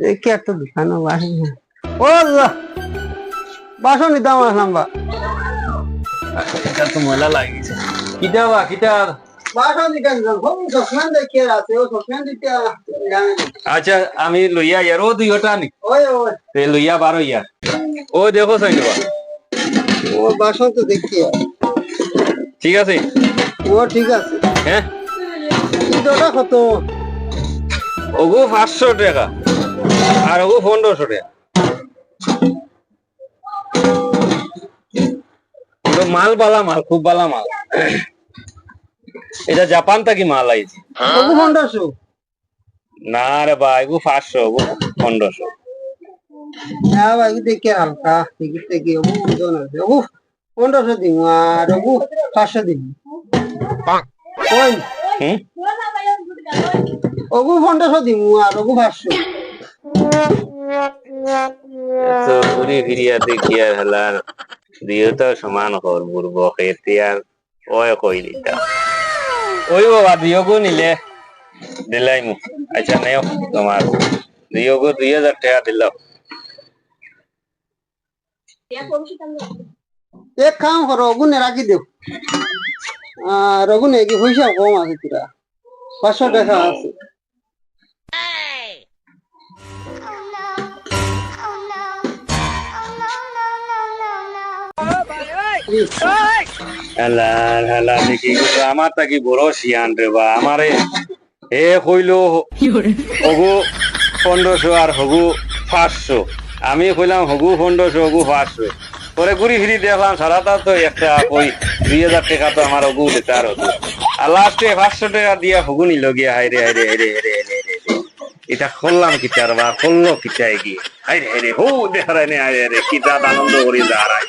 দেখি একটা দোকানও বাসন ও বাসন নিতাম আসলাম বা এটা তো ময়লা লাগিছে কিটা বা কিটা বাসন দিতাম সসম্যান দেখিয়ে আছে ও সসম্যান দিতে আচ্ছা আমি লইয়া ইয়ার ও দুই ওটা নি ওই ওই তে লইয়া বারো ইয়ার ও দেখো সাইনবা ও বাসন তো দেখি ঠিক আছে ও ঠিক আছে হ্যাঁ দুটা কত ওগো 500 টাকা আর ওগো 1500 টাকা তো মাল বালা মাল খুব বালা মাল এটা জাপান থেকে মাল আইছে ওগো 1500 না রে ভাই এগো 500 ওগো 1500 না ভাই দেখি হালকা দেখি দেখি ওগো বুঝো না ওগো 1500 দিন আর ওগো 500 দিন ওই হুম ওগো 1500 দিন আর ওগো 500 তো পুরি ভিরিয়া দেখি আর হলার দিও তো সমান কর বুরব খেতে আর ওই কই দিতা ওই বাবা দিওগো নিলে দিলাইমু আচ্ছা নেও তোমার দিওগো 2000 টাকা দিলাম এক কাম করো ওগুনে রাখি দেও আর ওগুনে কি পয়সা কম আছে তোরা 500 টাকা আছে হালাল হালাল দেখি আমার তাকি বড় শিয়ান রে বা আমারে হে কইলো হগু 1500 আর হগু 500 আমি কইলাম হগু 1500 হগু 500 পরে ঘুরি ফিরি দেখলাম সারাটা তো একটা ওই 2000 টাকা তো আমার হগু দিতে আর হতো আর লাস্টে 500 টাকা দিয়া হগু নিল গিয়া হাইরে হাইরে হাইরে হাইরে হাইরে এটা করলাম কি তার বা করলো কি চাই গিয়ে হাইরে হাইরে হো দেখারাই নে হাইরে হাইরে কি দাঁত আনন্দ করি দাঁড়ায়